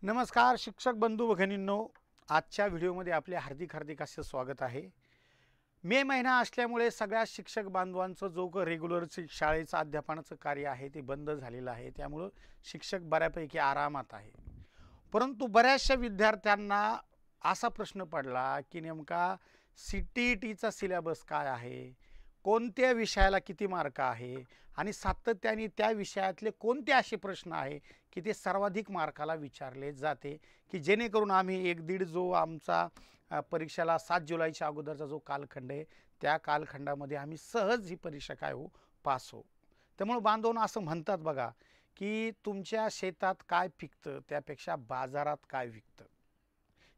नमस्कार शिक्षक बंधू भगिनींनो, आजच्या व्हिडिओमध्ये आपले हार्दिक हार्दिक असे स्वागत आहे। मे महिना असल्यामुळे सगळ्या शिक्षक बांधवांचं जो रेग्युलर शाळेचं अध्यापनाचं कार्य आहे ते बंद झालेलं आहे। त्यामुळे शिक्षक बऱ्यापैकी आरामात आहे। परंतु बऱ्याचशा विद्यार्थ्यांना असा प्रश्न पडला की नेमका सीटीईटीचा सिलेबस काय आहे, कोणत्या विषयाला किती मार्क आहे आणि सातत्याने त्या विषयातले कोणते असे प्रश्न आहे की ते सर्वाधिक मार्काला विचारले जाते, की जेणेकरून आम्ही एक दीड जो आमचा परीक्षेला 7 जुलैच्या अगोदरचा जो कालखंड आहे त्या कालखंडामध्ये आम्ही सहज ही परीक्षा काय हो पास हो। त्यामुळे बांधवून असं म्हणतात बघा की तुमच्या शेतात काय पिकतं त्यापेक्षा बाजारात काय विकतं।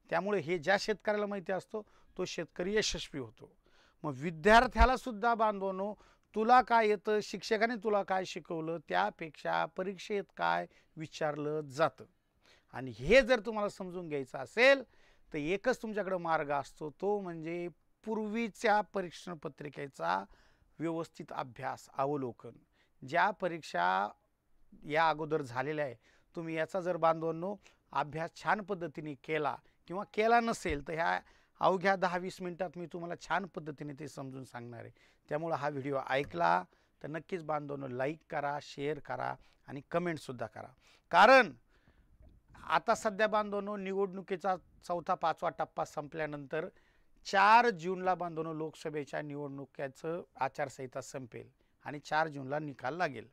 त्यामुळे हे ज्या शेतकऱ्याला माहिती असतो तो शेतकरी यशस्वी होतो। मग विद्यार्थ्याला सुद्धा बांधवनो, तुला काय येतं, शिक्षकाने तुला काय शिकवलं त्यापेक्षा परीक्षेत काय विचारलं जातं। आणि हे जर तुम्हाला समजून घ्यायचं असेल तर एकच तुमच्याकडे मार्ग असतो, तो म्हणजे पूर्वीच्या परीक्षा पत्रिकेचा व्यवस्थित अभ्यास अवलोकन। ज्या परीक्षा या अगोदर झालेल्या आहे तुम्ही याचा जर बांधवांनो अभ्यास छान पद्धतीने केला किंवा केला नसेल तर ह्या अवघ्या 10-20 मिनिटात मी तुम्हाला छान पद्धतीने ते समजून सांगणार आहे। त्यामुळे हा व्हिडिओ ऐकला तर नक्कीच बांधवांनो लाईक करा, शेअर करा आणि कमेंट सुद्धा करा। कारण आता सध्या बांधवांनो निवडणुकीचा 4था-5वा टप्पा संपल्यानंतर 4 जूनला बांधवांनो लोकसभेच्या निवडणुकीचं आचारसंहिता संपेल आणि 4 जूनला निकाल लागेल।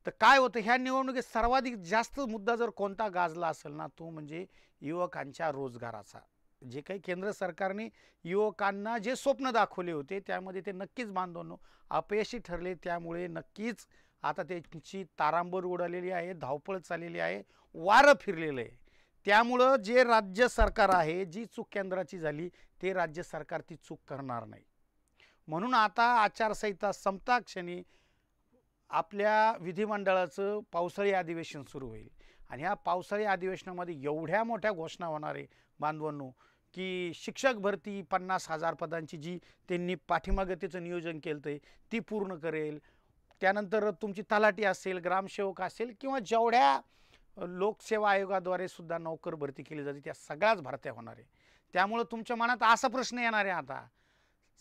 तर काय होतं, ह्या निवडणुकीत सर्वाधिक जास्त मुद्दा जर कोणता गाजला असेल ना तो म्हणजे युवकांच्या रोजगाराचा। जे काही केंद्र सरकारने युवकांना जे स्वप्न दाखवले होते त्यामध्ये ते नक्कीच बांधवांनो अपयशी ठरले। त्यामुळे नक्कीच आता त्यांची तारांबळ उडालेली आहे, धावपळ चाललेली आहे, वारं फिरलेलं आहे। त्यामुळं जे राज्य सरकार आहे, जी चूक केंद्राची झाली ते राज्य सरकार ती चूक करणार नाही। म्हणून आता आचारसंहिता संपता क्षणी आपल्या विधिमंडळाचं पावसाळी अधिवेशन सुरू होईल आणि ह्या पावसाळी अधिवेशनामध्ये एवढ्या मोठ्या घोषणा होणार आहे बांधवांनो की शिक्षक भरती 50,000 पदांची जी त्यांनी पाठीमागे त्याचं नियोजन केलं आहे ती पूर्ण करेल। त्यानंतर तुमची तलाठी असेल, ग्रामसेवक असेल किंवा जेवढ्या लोकसेवा आयोगाद्वारे सुद्धा नोकर भरती केली जाते त्या सगळ्याच भरत्या होणार आहे। त्यामुळे तुमच्या मनात असा प्रश्न येणार आहे, आता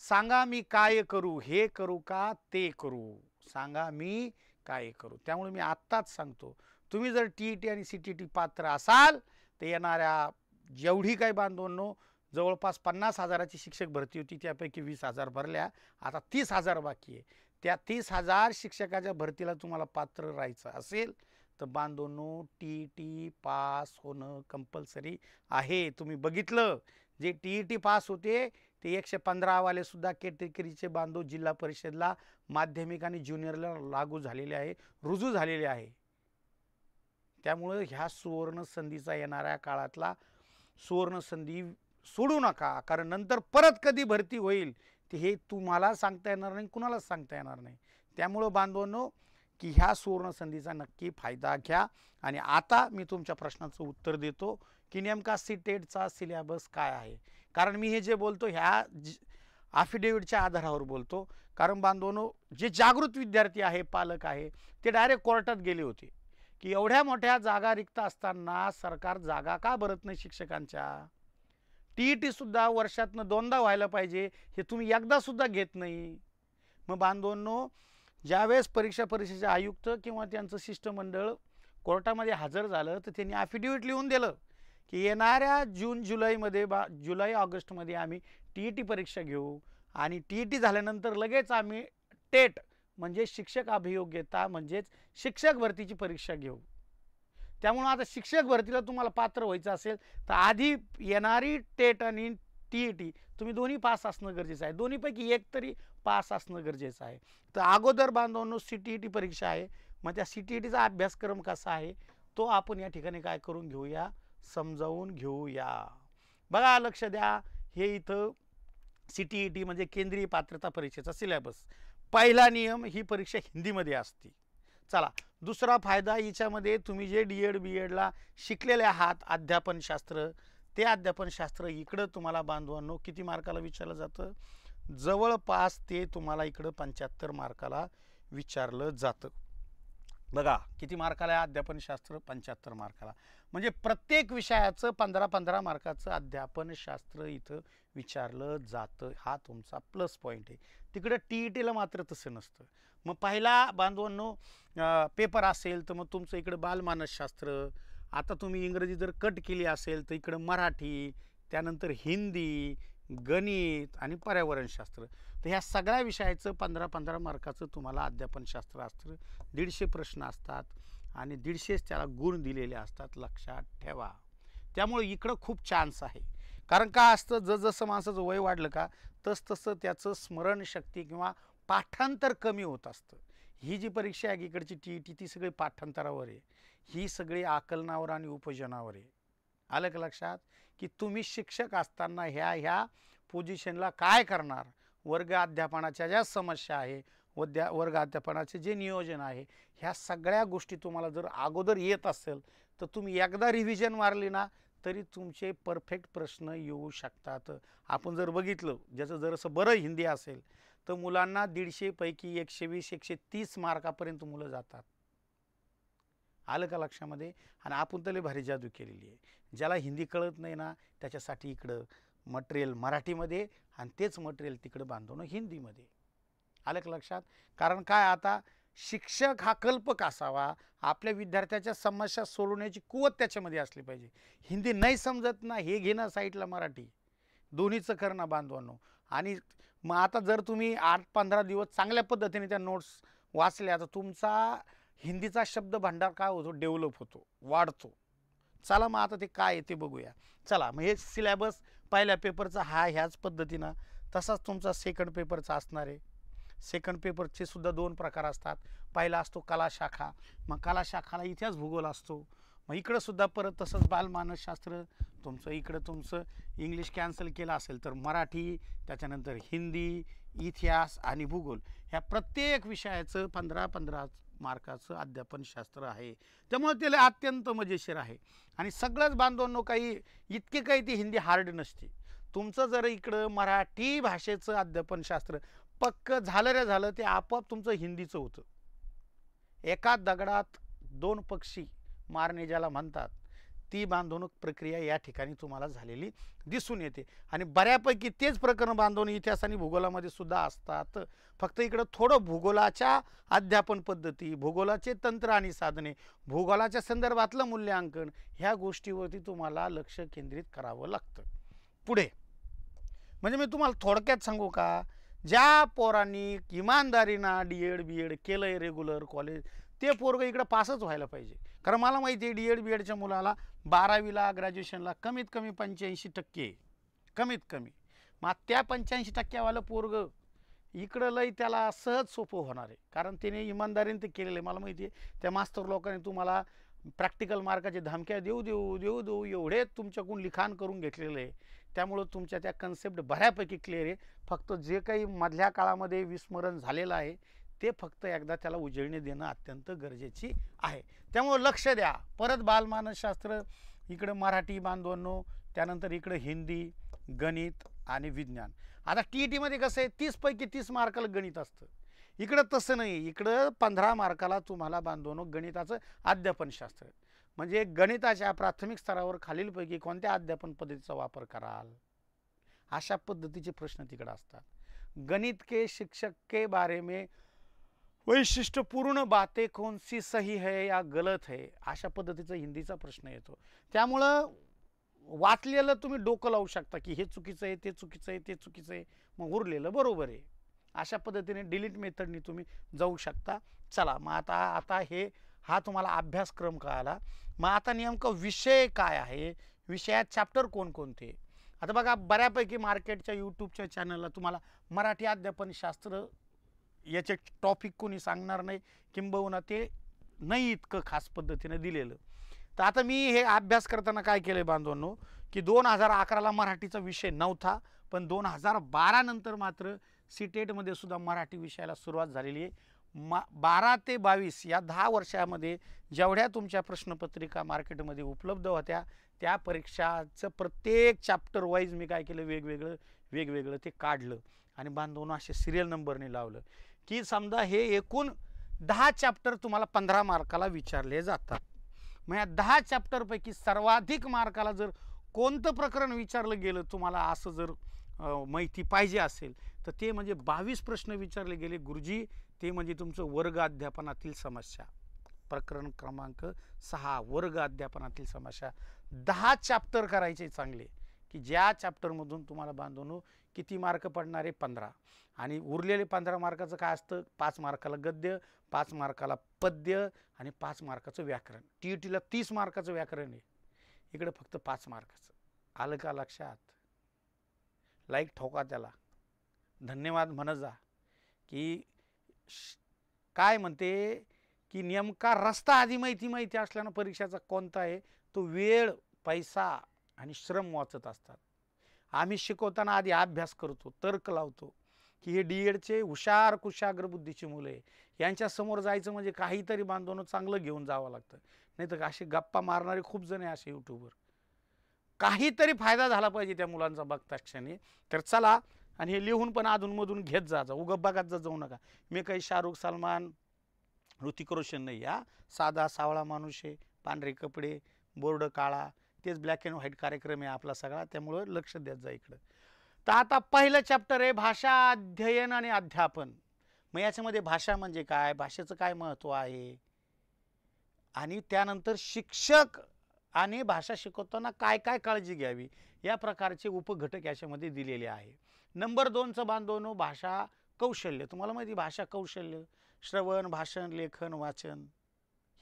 सांगा मी काय करू, हे करू का ते करू, सांगा मी काय करू। त्यामुळे मी आत्ताच सांगतो, तुम्ही जर टीईटी आणि सीटीईटी पात्र असाल तर येणाऱ्या जेवढी काही बांधवांनो जवळपास 50,000ची शिक्षक भरती होती त्यापैकी 20,000 भरल्या, आता 30,000 बाकी आहे। त्या 30,000 शिक्षकाच्या भरतीला तुम्हाला पात्र राहायचं असेल तर बांधवांनो टीईटी पास होणं कंपल्सरी आहे। तुम्ही बघितलं जे टीईटी पास होते ते 115 वाले सुद्धा कॅटेगरीचे बांधव जिल्हा परिषदला माध्यमिक आणि ज्युनियरला लागू झालेले आहे, रुजू झालेले आहे। त्यामुळे ह्या सुवर्ण संधीचा येणाऱ्या काळातला सुवर्ण संधी सोडू नका, कारण नंतर परत कधी भरती होईल ते हे तुम्हाला सांगता येणार नाही, कुणालाच सांगता येणार नाही। त्यामुळे बांधवांनो की ह्या सुवर्ण संधीचा नक्की फायदा घ्या। आणि आता मी तुमच्या प्रश्नाचं उत्तर देतो की नेमका सीटेटचा सिलेबस काय आहे। कारण मी हे जे बोलतो ह्या अफिडेविटच्या आधारावर बोलतो, कारण बांधवांनो जे जागृत विद्यार्थी आहे, पालक आहे, ते डायरेक्ट कोर्टात गेले होते की एवढ्या मोठ्या जागा रिक्त असताना सरकार जागा का भरत नाही शिक्षकांच्या। टीईटी सुद्धा वर्षातनं 2दा व्हायला पाहिजे, हे तुम्ही एकदा सुद्धा घेत नाही। मग बांधवांनो ज्यावेळेस परीक्षा परिषदेचे आयुक्त किंवा त्यांचं शिष्टमंडळ कोर्टामध्ये हजर झालं तर त्यांनी अफिडेविट लिहून दिलं की येणाऱ्या जून-जुलैमध्ये जुलै-ऑगस्टमध्ये आम्ही टीईटी परीक्षा घेऊ आणि टीईटी झाल्यानंतर लगेच आम्ही टेट म्हणजे शिक्षक अभियोग्यता म्हणजेच शिक्षक भरतीची परीक्षा घेऊ। त्यामुळे आता शिक्षक भरतीला तुम्हाला पात्र व्हायचं असेल तर आधी येणारी टेट आणि टीईटी तुम्ही दोन्ही पास असणं गरजेचं आहे, दोन्हीपैकी एक तरी पास असणं गरजेचं आहे। तर अगोदर बांधवांनो सीटीईटी परीक्षा आहे, मग त्या सीटीईटीचा अभ्यासक्रम कसा आहे तो आपण या ठिकाणी काय करून घेऊया, समजावून घेऊया। बघा लक्ष द्या, हे इथं सीटीईटी म्हणजे केंद्रीय पात्रता परीक्षेचा सिलेबस। पहिला नियम, ही परीक्षा हिंदीमध्ये असते। चला दुसरा फायदा, हिच्यामध्ये तुम्ही जे डीएड बीएडला शिकलेले आहात अध्यापनशास्त्र, ते अध्यापनशास्त्र इकडं तुम्हाला बांधवांनो किती मार्काला विचारलं जातं, जवळपास ते तुम्हाला इकडं 75 मार्काला विचारलं जातं। बघा किती मार्काला आहे अध्यापनशास्त्र, 75 मार्काला. म्हणजे प्रत्येक विषयाचं 15-15 मार्काचं अध्यापनशास्त्र इथं विचारलं जातं. हा तुमचा प्लस पॉईंट आहे. तिकडं TETला मात्र तसं नसतं. मग पहिला बांधवांनो पेपर असेल तर मग तुमचं इकडं बालमानसशास्त्र, आता तुम्ही इंग्रजी जर कट केली असेल तर इकडं मराठी, त्यानंतर हिंदी, गणित आणि पर्यावरणशास्त्र. तर ह्या सगळ्या विषयाचं 15-15 मार्काचं तुम्हाला अध्यापनशास्त्र असतं. 150 प्रश्न असतात आणि 150च त्याला गुण दिलेले असतात, लक्षात ठेवा. त्यामुळे इकडं खूप चान्स आहे. कारण काय असतं, जसं माणसाचं वय वाढलं का तसं त्याचं स्मरणशक्ती किंवा पाठांतर कमी होत असतं. ही जी परीक्षा आहे इकडची TET ती सगळी पाठांतरावर आहे. ही सगळी आकलनावर आणि उपजनावर आहे. आलं का लक्षात? की तुम्ही शिक्षक असताना ह्या पोझिशनला काय करणार, वर्ग अध्यापनाच्या ज्या समस्या आहे, वर्ग अध्यापनाचे जे नियोजन आहे, ह्या सगळ्या गोष्टी तुम्हाला जर अगोदर येत असेल तर तुम्ही एकदा रिव्हिजन मारली ना तरी तुमचे परफेक्ट प्रश्न येऊ शकतात. आपण जर बघितलं ज्याचं जरासं बरं हिंदी असेल तर मुलांना 150 पैकी 120-130 मार्कापर्यंत मुलं जातात. आलं का लक्षामध्ये? आणि आपण तर लय भारी जादू केलेली आहे. ज्याला हिंदी कळत नाही ना त्याच्यासाठी इकडं मटेरियल मराठीमध्ये आणि तेच मटेरियल तिकडं बांधवणं हिंदीमध्ये. आलं का लक्षात? कारण काय, आता शिक्षक हा कल्पक असावा, आपल्या विद्यार्थ्याच्या समस्या सोडवण्याची कुवत त्याच्यामध्ये असली पाहिजे. हिंदी नाही समजत ना, हे घेणं साईडला मराठी, दोन्हीचं करणं बांधवांनो. आणि मग आता जर तुम्ही 8-15 दिवस चांगल्या पद्धतीने त्या नोट्स वाचल्या तर तुमचा हिंदीचा शब्द भांडार काय होतो, डेव्हलप होतो, वाढतो. चला मग आता ते काय आहे ते बघूया. चला मग हे सिलेबस पहिल्या पेपरचा ह्याच पद्धतीनं तसाच तुमचा सेकंड पेपरचा असणार आहे. सेकंड पेपरचे सुद्धा 2 प्रकार असतात. पहिला असतो कला शाखा. मग कला शाखाला इतिहास भूगोल असतो. मग इकडं सुद्धा परत तसंच बालमानसशास्त्र. इकडं तुमचं इंग्लिश कॅन्सल केलं असेल तर मराठी, त्याच्यानंतर हिंदी, इतिहास आणि भूगोल ह्या प्रत्येक विषयाचं 15-15 मार्काचं अध्यापनशास्त्र आहे. त्यामुळे त्याला अत्यंत मजेशीर आहे. आणि सगळंच बांधवांनो काही ती हिंदी हार्ड नसते. तुमचं जर इकडं मराठी भाषेचं अध्यापनशास्त्र पक्क झालं रे झालं ते आपोआप तुमचं हिंदीचं होतं. एका दगडात 2 पक्षी मारणे ज्याला म्हणतात ती बांधवणूक प्रक्रिया या ठिकाणी तुम्हाला झालेली दिसून येते. आणि बऱ्यापैकी तेच प्रकरण बांधवून इतिहास आणि भूगोलामध्ये सुद्धा असतात. फक्त इकडं थोडं भूगोलाच्या अध्यापन पद्धती, भूगोलाचे तंत्र आणि साधने, भूगोलाच्या संदर्भातलं मूल्यांकन ह्या गोष्टीवरती तुम्हाला लक्ष केंद्रित करावं लागतं. पुढे म्हणजे मी तुम्हाला थोडक्यात सांगू का, ज्या पोरांनी इमानदारीनं DED BED केलंय रेग्युलर कॉलेज ते पोरगं इकडं पासच व्हायला पाहिजे. कारण मला माहिती आहे DED BEDच्या मुलाला 12वीला ग्रॅज्युएशनला कमीत कमी 85% कमीत कमी. मग त्या 85%वालं पोरगं इकडं लई त्याला सहज सोपं होणार आहे. कारण त्याने इमानदारीने ते केलेलं आहे. मला माहिती आहे त्या मास्तर लोकांनी तुम्हाला प्रॅक्टिकल मार्काची धमक्या देऊ एवढे तुमच्याकडून लिखाण करून घेतलेलं आहे. त्यामुळं तुमच्या त्या कन्सेप्ट बऱ्यापैकी क्लिअर आहे. फक्त जे काही मधल्या काळामध्ये विस्मरण झालेलं आहे ते फक्त एकदा त्याला उजळणी देणं अत्यंत गरजेची आहे. त्यामुळे लक्ष द्या. परत बालमानसशास्त्र, इकडं मराठी बांधवांनो, त्यानंतर इकडं हिंदी, गणित आणि विज्ञान. आता TETमध्ये कसं आहे 30 पैकी 30 मार्काला गणित असतं. इकडं तसं नाही. इकडं 15 मार्काला तुम्हाला बांधवांनो गणिताचं अध्यापनशास्त्र. म्हणजे गणिताच्या प्राथमिक स्तरावर खालीलपैकी कोणत्या अध्यापन पद्धतीचा वापर कराल, अशा पद्धतीचे प्रश्न तिकडे असतात. गणित के शिक्षक के बारे में वैशिष्ट्यपूर्ण बातें कौन सी सही है या गलत है, अशा पद्धतीचा हिंदीचा प्रश्न येतो. त्यामुळं वाचलेलं तुम्ही डोकं लावू शकता की हे चुकीचं आहे, ते चुकीचं आहे, ते चुकीचं आहे, मग उरलेलं बरोबर आहे. अशा पद्धतीने डिलीट मेथडनी तुम्ही जाऊ शकता. चला मग आता हा तुम्हाला अभ्यासक्रम कळाला. मग आता नेमकं विषय काय आहे, विषयात चॅप्टर कोणकोणते. आता बघा बऱ्यापैकी मार्केटच्या यूट्यूबच्या चॅनलला तुम्हाला मराठी अध्यापनशास्त्र याचे टॉपिक कोणी सांगणार नाही, किंबहुना ते नाही इतकं खास पद्धतीने दिलेलं. तर आता मी हे अभ्यास करताना काय केलं बांधवांनो की 2011ला मराठीचा विषय नव्हता, पण 2012 नंतर मात्र CTETमध्ये सुद्धा मराठी विषयाला सुरुवात झालेली आहे. 12 ते 22 या 10 वर्षामध्ये जेवढ्या तुमच्या प्रश्नपत्रिका मार्केटमध्ये उपलब्ध होत्या त्या परीक्षाचं प्रत्येक चॅप्टर वाईज मी काय केलं, वेगवेगळं ते काढलं आणि बांधवून असे सिरियल नंबरने लावलं की समजा हे एकूण 10 चॅप्टर तुम्हाला 15 मार्काला विचारले जातात. मग या 10 चॅप्टरपैकी सर्वाधिक मार्काला जर कोणतं प्रकरण विचारलं गेलं तुम्हाला असं जर माहिती पाहिजे असेल तर ते म्हणजे 22 प्रश्न विचारले गेले गुरुजी. ते म्हणजे तुमचं वर्ग अध्यापनातील समस्या. प्रकरण क्रमांक 6 वर्ग अध्यापनातील समस्या. 10 चॅप्टर करायचे चांगले की ज्या चॅप्टरमधून तुम्हाला बांधवनो किती मार्क पडणार आहे 15. आणि उरलेले 15 मार्काचं काय असतं, 5 मार्काला गद्य, 5 मार्काला पद्य आणि 5 मार्काचं व्याकरण. TETला 30 मार्काचं व्याकरण आहे, इकडे फक्त 5 मार्काचं. आलं का लक्षात? लाईक ठोका त्याला, धन्यवाद म्हणत जा. की काय म्हणते की नेमका रस्ता आधी माहिती असल्यानं परीक्षाचा कोणता आहे तो वेळ, पैसा आणि श्रम वाचत असतात. आम्ही शिकवताना आधी अभ्यास करतो, तर्क लावतो की हे DEDचे हुशार कुशाग्र बुद्धीची मुलं आहे, यांच्यासमोर जायचं म्हणजे काहीतरी बांधवणं चांगलं घेऊन जावं लागतं. नाही तर असे गप्पा मारणारे खूप जण आहे असे यूट्यूबवर. काहीतरी फायदा झाला पाहिजे त्या मुलांचा बघता क्षणी. तर चला, आणि हे लिहून पण अधूनमधून घेत जा, उगा बघत जाऊ नका. मी काही शाहरुख, सलमान, ऋतिक रोशन नाही. हा साधा सावळा माणूस आहे, पांढरे कपडे, बोर्ड काळा, तेच ब्लॅक अँड व्हाईट कार्यक्रम आहे आपला सगळा, त्यामुळं लक्ष द्यात जा इकडं. तर आता पहिलं चॅप्टर आहे भाषा अध्ययन आणि अध्यापन. मग याच्यामध्ये भाषा म्हणजे काय, भाषेचं काय महत्त्व आहे, आणि त्यानंतर शिक्षक आणि भाषा शिकवताना काय काय काळजी घ्यावी, या प्रकारचे उपघटक याच्यामध्ये दिलेले आहे. नंबर 2चं बांधवनो भाषा कौशल्य. तुम्हाला माहिती भाषा कौशल्य, श्रवण, भाषण, लेखन, वाचन,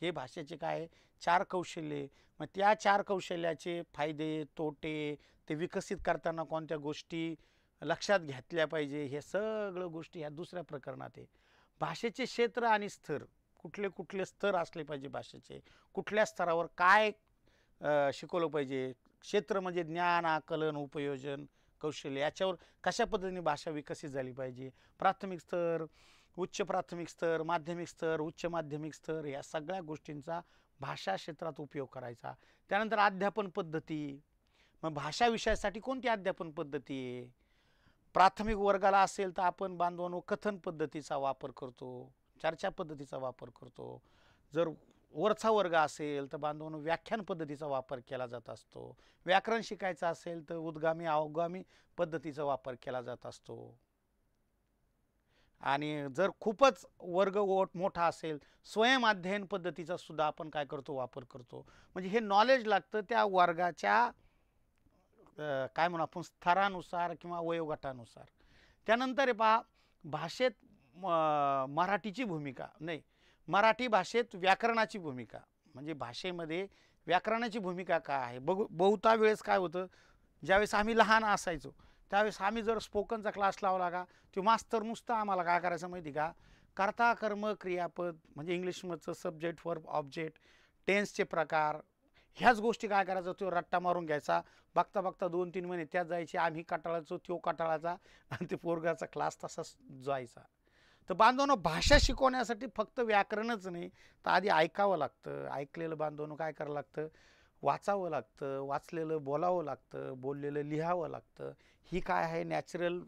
हे भाषेचे काय 4 कौशल्ये. मग त्या 4 कौशल्याचे फायदे, तोटे, ते विकसित करताना कोणत्या गोष्टी लक्षात घेतल्या पाहिजे, हे सगळं गोष्टी ह्या दुसऱ्या प्रकरणात आहे. भाषेचे क्षेत्र आणि स्तर, कुठले कुठले स्तर असले पाहिजे भाषेचे, कुठल्या स्तरावर काय शिकवलं पाहिजे. क्षेत्र म्हणजे ज्ञान, आकलन, उपयोजन, कौशल्य, याच्यावर कशा पद्धतीने भाषा विकसित झाली पाहिजे. प्राथमिक स्तर, उच्च प्राथमिक स्तर, माध्यमिक स्तर, उच्च माध्यमिक स्तर, या सगळ्या गोष्टींचा भाषा क्षेत्रात उपयोग करायचा. त्यानंतर अध्यापन पद्धती. मग भाषा विषयासाठी कोणती अध्यापन पद्धती आहे. प्राथमिक वर्गाला असेल तर आपण बांधवनो कथन पद्धतीचा वापर करतो, चर्चा पद्धतीचा वापर करतो. जर वरचा वर्ग असेल तर बांधवनो व्याख्यान पद्धतीचा वापर केला जात असतो. व्याकरण शिकायचं असेल तर उद्गामी अवगामी पद्धतीचा वापर केला जात असतो. आणि जर खूपच वर्ग मोठा असेल स्वयं अध्ययन पद्धतीचा सुद्धा आपण काय करतो, वापर करतो. म्हणजे हे नॉलेज लागतं त्या वर्गाच्या काय म्हणू आपण स्तरानुसार किंवा वयोगटानुसार. त्यानंतर आहे पहा भाषेत मराठीची भूमिका, नाही मराठी भाषेत व्याकरणाची भूमिका. म्हणजे भाषेमध्ये व्याकरणाची भूमिका काय आहे. बहुता वेळेस काय होतं, ज्यावेळेस आम्ही लहान असायचो त्यावेळेस आम्ही जर स्पोकनचा क्लास लावला का, तो मास्तर नुसतं आम्हाला काय करायचं माहिती का, कर्ता कर्म क्रियापद म्हणजे इंग्लिशमधचं सब्जेक्ट वर्ब ऑब्जेक्ट, टेन्सचे प्रकार, ह्याच गोष्टी काय करायचं तो रट्टा मारून घ्यायचा. बघता बघता 2-3 महिने त्यात जायचे, आम्ही कंटाळायचो, तो कंटाळायचा, आणि ते पोरगाचा क्लास तसाच जायचा. तर बांधवनो भाषा शिकवण्यासाठी फक्त व्याकरणच नाही तर आधी ऐकावं लागतं. ऐकलेलं बांधवनो काय करावं लागतं, वाचावं लागतं, वाचलेलं बोलावं लागतं, बोललेलं लिहावं लागतं. ही काय आहे नॅचरल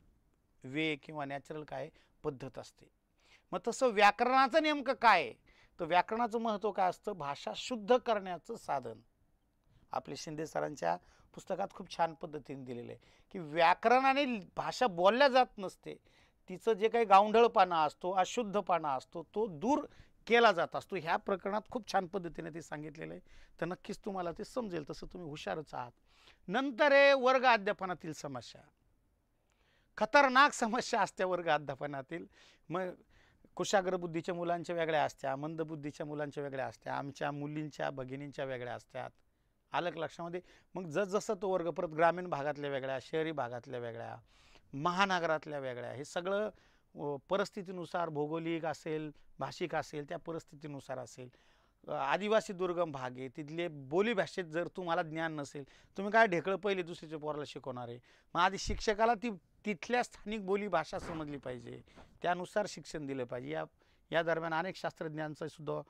वे किंवा नॅचरल काय पद्धत असते. मग तसं व्याकरणाचं नेमकं काय, तर व्याकरणाचं महत्त्व काय असतं, भाषा शुद्ध करण्याचं साधन. आपले शिंदे सरांच्या पुस्तकात खूप छान पद्धतीने दिलेलं आहे की व्याकरणाने भाषा बोलल्या जात नसते, तिचं जे काही गावंढळपणा असतो, अशुद्धपणा असतो, तो दूर केला जात असतो. ह्या प्रकरणात खूप छान पद्धतीने ते सांगितलेलं आहे. तर नक्कीच तुम्हाला ते समजेल, तसं तुम्ही हुशारच आहात. नंतर आहे वर्ग अध्यापनातील समस्या. खतरनाक समस्या असते वर्ग अध्यापनातील. मग कुशाग्र बुद्धीच्या मुलांच्या वेगळ्या असत्या, मंद बुद्धीच्या मुलांच्या वेगळ्या असत्या, आमच्या मुलींच्या भगिनींच्या वेगळ्या असतात. आलं लक्षामध्ये. मग जसं तो वर्ग परत ग्रामीण भागातल्या वेगळ्या, शहरी भागातल्या वेगळ्या, महानगरातल्या वेगळ्या, हे सगळं परिस्थितीनुसार, भौगोलिक असेल, भाषिक असेल, त्या परिस्थितीनुसार असेल. आदिवासी दुर्गम भाग आहे, तिथले बोली भाषेत जर तुम्हाला ज्ञान नसेल, तुम्ही काय ढेकळं पहिले दुसरीच्या पोराला शिकवणार आहे. मग आधी शिक्षकाला तिथल्या स्थानिक बोली भाषा समजली पाहिजे, त्यानुसार शिक्षण दिलं पाहिजे. या दरम्यान अनेक शास्त्रज्ञांचा सुद्धा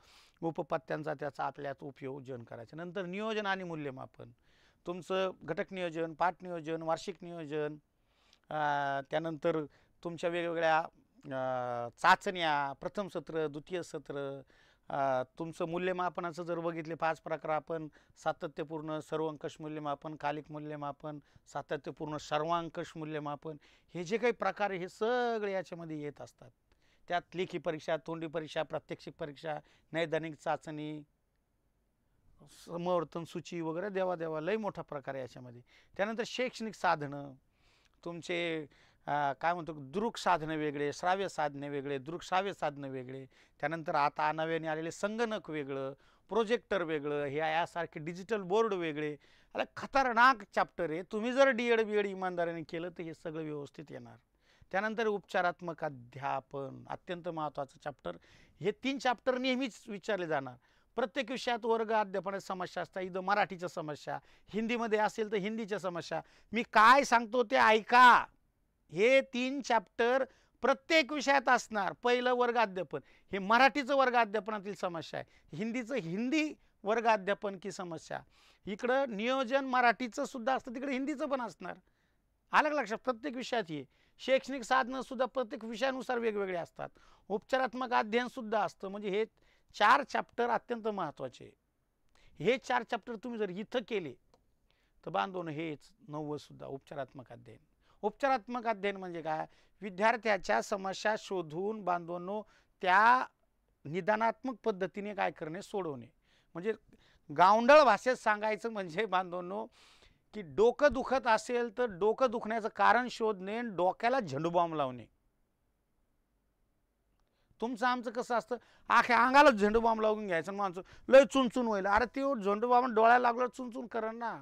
उपपत्त्यांचा त्याचा आपल्यात उपयोजन करायचं. नंतर नियोजन आणि मूल्यमापन. तुमचं घटक नियोजन, पाठ नियोजन, वार्षिक नियोजन, त्यानंतर तुमच्या वेगवेगळ्या चाचण्या, प्रथम सत्र, द्वितीय सत्र, तुमचं मूल्यमापनाचं जर बघितले 5 प्रकार आपण सातत्यपूर्ण, सर्वंकष मूल्यमापन, कालिक मूल्यमापन, सातत्यपूर्ण, सर्वांकष मूल्यमापन, हे जे काही प्रकार आहे हे सगळे याच्यामध्ये येत असतात. त्यात लेखी परीक्षा, तोंडी परीक्षा, प्रात्यक्षिक परीक्षा, नैदानिक चाचणी, समवर्तन सूची वगैरे देवा लय मोठा प्रकार आहे याच्यामध्ये. त्यानंतर शैक्षणिक साधनं तुमचे काय म्हणतो दृक साधनं वेगळे, श्राव्य साधने वेगळे, दृक श्राव्य साधनं वेगळे, त्यानंतर आता नव्याने आलेले संगणक वेगळं, प्रोजेक्टर वेगळं, हे यासारखे डिजिटल बोर्ड वेगळे. अरे खतरनाक चॅप्टर आहे. तुम्ही जर डी.एड. बी.एड. इमानदारीने केलं तर हे सगळं व्यवस्थित येणार. त्यानंतर उपचारात्मक अध्यापन अत्यंत महत्त्वाचं चॅप्टर. हे 3 चॅप्टर नेहमीच विचारले जाणार. प्रत्येक विषयात वर्ग अध्यापनाच्या समस्या असतात. इथं मराठीच्या समस्या, हिंदीमध्ये असेल तर हिंदीच्या समस्या. मी काय सांगतो ते ऐका. हे 3 चॅप्टर प्रत्येक विषयात असणार. पहिलं वर्ग अध्यापन हे मराठीचं वर्ग अध्यापनातील समस्या आहे, हिंदीचं हिंदी वर्ग अध्यापन की समस्या. इकडं नियोजन मराठीचं सुद्धा असतं, तिकडे हिंदीचं पण असणार. आलं लक्षात. प्रत्येक विषयात हे शैक्षणिक साधनं सुद्धा प्रत्येक विषयानुसार वेगवेगळे असतात. उपचारात्मक अध्ययन सुद्धा असतं. म्हणजे हे 4 चॅप्टर अत्यंत महत्त्वाचे. हे 4 चॅप्टर तुम्ही जर इथं केले तर बांधून हेच 9व सुद्धा उपचारात्मक अध्ययन. उपचारात्मक अध्ययन म्हणजे काय? विद्यार्थ्याच्या समस्या शोधून बांधवनो त्या निदानात्मक पद्धतीने काय करणे, सोडवणे. म्हणजे गावंढळ भाषेत सांगायचं म्हणजे बांधवनो की डोकं दुखत असेल तर डोकं दुखण्याचं कारण शोधणे, डोक्याला झेंडूबाम लावणे. तुमचं आमचं कसं असतं, आख्या अंगाला झेंडूबाम लावून घ्यायचं, माणसं लय चुनचुन व्हायला. अरे ते झेंडूबाम डोळ्याला लागलं चुनचुन करण ना.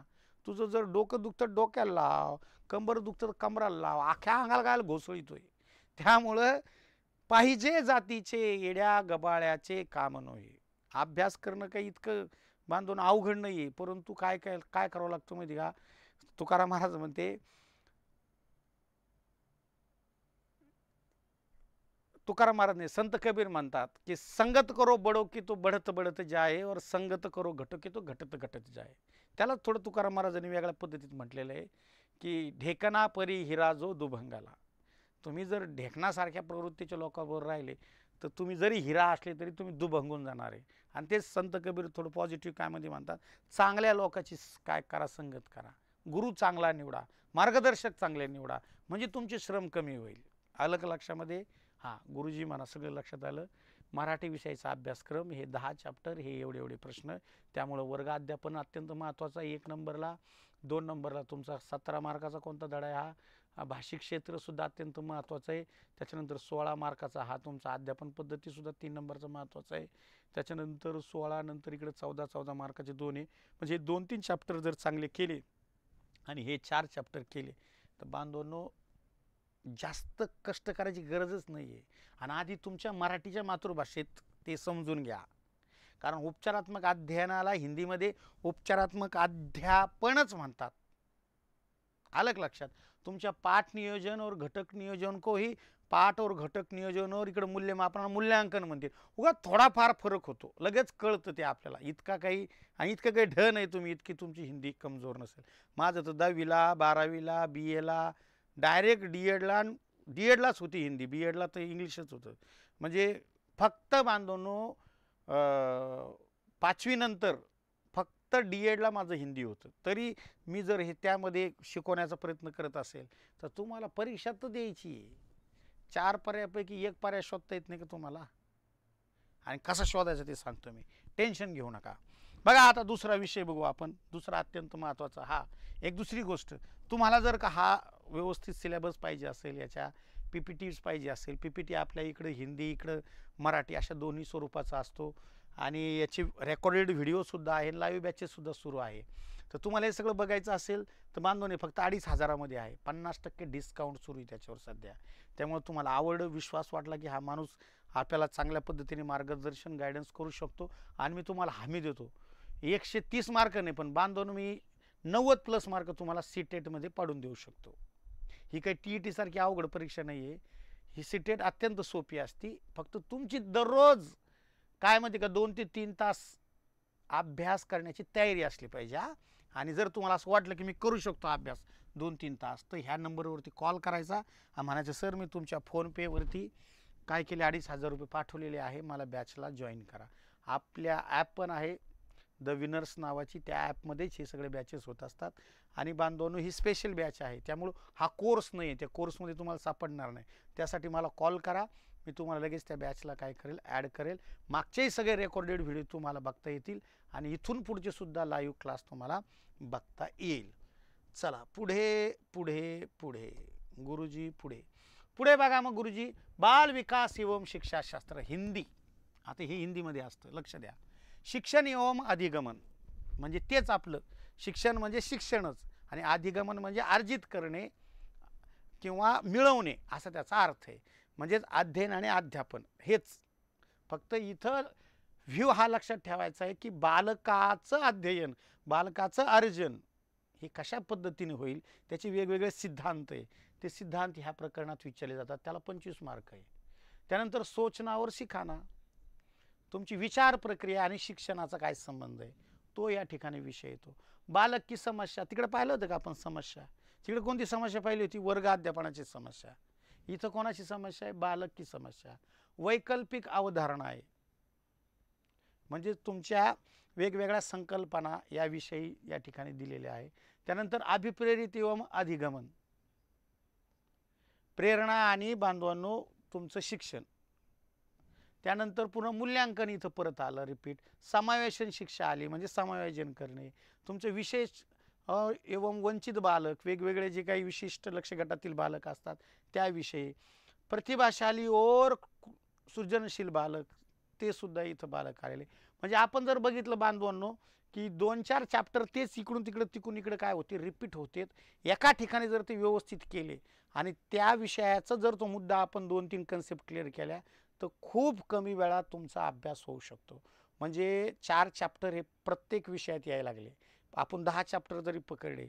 तुझं जर डोकं दुखतं डोक्याला लाव, कंबर दुखतं कमराला लाव, आख्या अंगाला काय घोसळीतोय. त्यामुळं पाहिजे जातीचे येड्या गबाळ्याचे काम नव्हे. अभ्यास करणं काही इतकं बांधून अवघड नाही आहे. परंतु काय काय काय करावं लागतं माहिती का? तुकाराम महाराज म्हणते, तुकाराम महाराज ने संत कबीर म्हणतात की संगत करो बडो की तो बढ़त बढ़त जाए और संगत करो घटो की तो घटत घटत जाए. त्याला थोडं तुकाराम महाराजांनी वेगळ्या पद्धतीत म्हटलेलं आहे की ढेकणा परी हिरा जो दुभंगाला. तुम्ही जर ढेकणासारख्या प्रवृत्तीच्या लोकांबरोबर राहिले तर तुम्ही जरी हिरा असले तरी तुम्ही दुभंगून जाणार आहे. आणि तेच संत कबीर थोडं पॉझिटिव्ह काय मध्ये म्हणतात, चांगल्या लोकांची काय करा, संगत करा, गुरु चांगला निवडा, मार्गदर्शक चांगले निवडा, म्हणजे तुमचे श्रम कमी होईल. आलं का लक्षामध्ये? हां, गुरुजी म्हणा सगळं लक्षात आलं. मराठी विषयाचा अभ्यासक्रम हे 10 चॅप्टर, हे एवढे प्रश्न. त्यामुळं वर्ग अध्यापन अत्यंत महत्त्वाचा. 1 नंबरला, 2 नंबरला तुमचा 17 मार्काचा कोणता धडा आहे हा भाषिक क्षेत्रसुद्धा अत्यंत महत्त्वाचं आहे. त्याच्यानंतर 16 मार्काचा हा तुमचा अध्यापन पद्धतीसुद्धा 3 नंबरचा महत्त्वाचा आहे. त्याच्यानंतर 16 नंतर इकडे 14 मार्काचे 2 आहे. म्हणजे 2-3 चॅप्टर जर चांगले केले आणि हे 4 चॅप्टर केले तर बांधवांनो जास्त कष्ट करायची गरजच नाही आहे. आणि आधी तुमच्या मराठीच्या मातृभाषेत ते समजून घ्या. कारण उपचारात्मक अध्ययनाला हिंदीमध्ये उपचारात्मक अध्यापनच म्हणतात. आलं लक्षात? तुमच्या पाठ नियोजन और घटक नियोजन को ही पाठ और घटक नियोजन और इकडे मूल्यमापन मूल्यांकन म्हणते. उगा थोडाफार फरक होतो, लगेच कळतं ते आपल्याला. इतका काही आणि इतकं काही ढ नाही तुम्ही इतकी तुमची हिंदी कमजोर नसेल. माझं तर 10वीला 12वीला BAला डायरेक्ट डी.एडलाच होती हिंदी, BEडला तर इंग्लिशच होतं. म्हणजे फक्त बांधवनो 5वी नंतर फक्त डी.एडला माझं हिंदी होतं. तरी मी जर हे त्यामध्ये शिकवण्याचा प्रयत्न करत असेल तर तुम्हाला परीक्षा तर द्यायची आहे. 4 पर्यायापैकी 1 पर्याय शोधता येत नाही का तुम्हाला? आणि कसा शोधायचं ते सांगतो मी, टेन्शन घेऊ नका. बघा आता दुसरा विषय बघू आपण. दुसरा अत्यंत महत्त्वाचा हा. एक दुसरी गोष्ट, तुम्हाला जर का हा व्यवस्थित सिलेबस पाहिजे असेल, याच्या PPTs पाहिजे असेल, PPT आपल्या इकडे हिंदी इकडं मराठी अशा दोन्ही स्वरूपाचा असतो. आणि याची रेकॉर्डेड व्हिडिओसुद्धा आहे, लाईव्ह बॅचेससुद्धा सुरू आहे. तर तुम्हाला हे सगळं बघायचं असेल तर बांधवने फक्त 2,500मध्ये आहे. 50% डिस्काउंट सुरू आहे त्याच्यावर सध्या. त्यामुळे तुम्हाला आवड विश्वास वाटला की हा माणूस आपल्याला चांगल्या पद्धतीने मार्गदर्शन गायडन्स करू शकतो आणि मी तुम्हाला हमी देतो 130 मार्क नाही पण बांधवनो मी 90+ मार्क तुम्हाला CTETमध्ये पाडून देऊ शकतो. ही काही TET सारखी अवघड परीक्षा नाही आहे. ही CTET अत्यंत सोपी असती. फक्त तुमची दररोज काय माहिती का 2 ते 3 तास अभ्यास करण्याची तयारी असली पाहिजे. आणि जर तुम्हाला असं वाटलं की मी करू शकतो अभ्यास 2-3 तास तर ह्या नंबरवरती कॉल करायचा आणि म्हणायचं सर मी तुमच्या फोनपेवरती काय केले 2,500 रुपये पाठवलेले आहे, मला बॅचला जॉईन करा. आपल्या ॲप पण आहे द विनर्स नावाची, त्या ॲपमध्येच हे सगळे बॅचेस होत असतात. आणि बांधवांनो, ही स्पेशल बॅच आहे, त्यामुळं हा कोर्स नाही आहे, त्या कोर्समध्ये तुम्हाला सापडणार नाही. त्यासाठी मला कॉल करा, मी तुम्हाला लगेच त्या बॅचला काय करेल, ॲड करेल. मागचेही सगळे रेकॉर्डेड व्हिडिओ तुम्हाला बघता येतील आणि इथून पुढचे सुद्धा लाईव्ह क्लास तुम्हाला बघता येईल. चला पुढे पुढे पुढे गुरुजी, पुढे पुढे बघा. मग गुरुजी, बाल विकास एवं शिक्षाशास्त्र हिंदी. आता हे हिंदीमध्ये असतं, लक्ष द्या. शिक्षण एवं अधिगमन म्हणजे तेच आपलं शिक्षण म्हणजे शिक्षणच, आणि अधिगमन म्हणजे अर्जित करणे किंवा मिळवणे असा त्याचा अर्थ आहे. म्हणजेच अध्ययन आणि अध्यापन हेच. फक्त इथं व्ह्यू हा लक्षात ठेवायचा आहे की बालकाचं अध्ययन, बालकाचं अर्जन हे कशा पद्धतीने होईल, त्याचे वेगवेगळे सिद्धांत आहे. ते सिद्धांत ह्या प्रकरणात विचारले जातात, त्याला 25 मार्क आहे. त्यानंतर सोचनावर शिखाना, तुमची विचार प्रक्रिया आणि शिक्षणाचा काय संबंध आहे तो या ठिकाणी विषय येतो. बालक की समस्या, तिकडे पाहिलं होतं का आपण समस्या? तिकडे कोणती समस्या पाहिली होती? वर्ग अध्यापनाची समस्या. इथं कोणाची समस्या आहे? बालक की समस्या. वैकल्पिक अवधारणा आहे, म्हणजे तुमच्या वेगवेगळ्या संकल्पना याविषयी या ठिकाणी दिलेल्या आहे. त्यानंतर अभिप्रेरित एवं अधिगमन, प्रेरणा आणि बांधवांनो तुमचं शिक्षण. त्यानंतर पुन्हा मूल्यांकन इथं परत आलं, रिपीट. समावेशन शिक्षा आली, म्हणजे समायोजन करणे. तुमचे विशेष एवं वंचित बालक, वेगवेगळे जे काही विशिष्ट लक्ष गटातील बालक असतात त्याविषयी. प्रतिभाशाली और सृजनशील बालक, ते सुद्धा इथं बालक आलेले. म्हणजे आपण जर बघितलं बांधवांनो की 2-4 चॅप्टर तेच इकडून तिकडे तिकडून इकडे काय होते, रिपीट होते. एका ठिकाणी जर ते व्यवस्थित केले आणि त्या विषयाचा जर तो मुद्दा आपण 2-3 कन्सेप्ट क्लिअर केल्या तर खूप कमी वेळात तुमचा अभ्यास होऊ शकतो. म्हणजे 4 चॅप्टर हे प्रत्येक विषयात यायला लागले. आपण 10 चॅप्टर जरी पकडले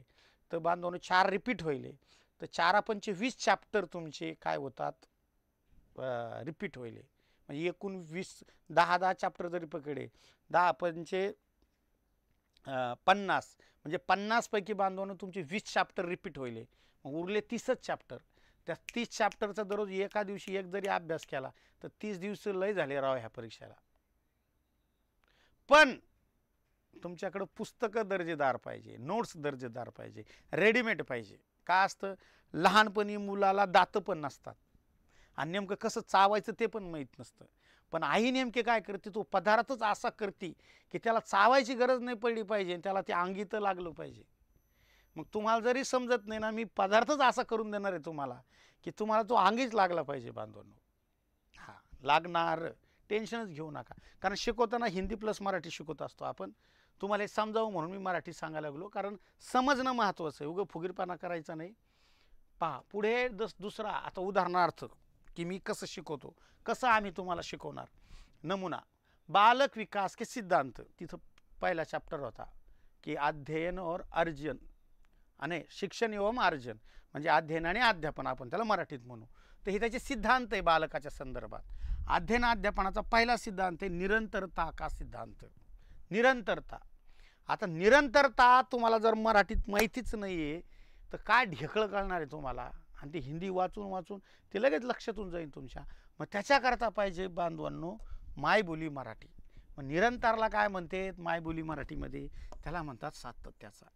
तर बांधवांनो 4 रिपीट होईल, तर 4×5 20 चॅप्टर तुमचे काय होतात, रिपीट होईल. म्हणजे एकूण 20, 10 चॅप्टर जरी पकडले, 10×5 50, म्हणजे 50 पैकी बांधवांनो तुमचे 20 चॅप्टर रिपीट होईल. मग उरले 30च चॅप्टर. त्या 30 चॅप्टरचा दररोज एका दिवशी एक जरी अभ्यास केला तर 30 दिवस लय झाले राव ह्या परीक्षेला. पण तुमच्याकडे पुस्तकं दर्जेदार पाहिजे, नोट्स दर्जेदार पाहिजे, रेडीमेड पाहिजे. का असतं, लहानपणी मुलाला दात पण नसतात आणि नेमकं कसं चावायचं ते पण माहीत नसतं. पण आई नेमके काय करते, तो पदार्थच असा करते की त्याला चावायची गरज नाही पडली पाहिजे, त्याला ते अंगी तर लागलं पाहिजे. मग तुम्हाला जरी समजत नाही ना, मी पदार्थच असा करून देणार आहे तुम्हाला की तुम्हाला तो अंगीच लागला पाहिजे बांधवांनो. हां, लागणार, टेन्शनच घेऊ नका. कारण शिकवताना हिंदी प्लस मराठी शिकवत असतो आपण. तुम्हाला हे समजावं म्हणून मी मराठी सांगायला लागलो, कारण समजणं महत्त्वाचं आहे, उगं फुगीरपणा करायचा नाही. पहा पुढे दुसरा, आता उदाहरणार्थ की मी कसं शिकवतो, कसं आम्ही तुम्हाला शिकवणार. नमुना, बालक विकास के सिद्धांत. तिथं पहिला चॅप्टर होता की अध्ययन और अर्जन, आणि शिक्षण एवं अर्जन म्हणजे अध्ययन आणि अध्यापन, आपण त्याला मराठीत म्हणू. तर हे त्याचे सिद्धांत आहे बालकाच्या संदर्भात. अध्ययन अध्यापनाचा पहिला सिद्धांत आहे निरंतरता का सिद्धांत. निरंतरता. आता निरंतरता तुम्हाला जर मराठीत माहितीच नाही आहे तर काय ढेकळं कळणार आहे तुम्हाला, आणि ते हिंदी वाचून वाचून ते लगेच लक्षातून जाईल तुमच्या. मग त्याच्याकरता पाहिजे बांधवांनो मायबोली मराठी. मग निरंतरला काय म्हणते मायबोली मराठीमध्ये, त्याला म्हणतात सातत्याचा.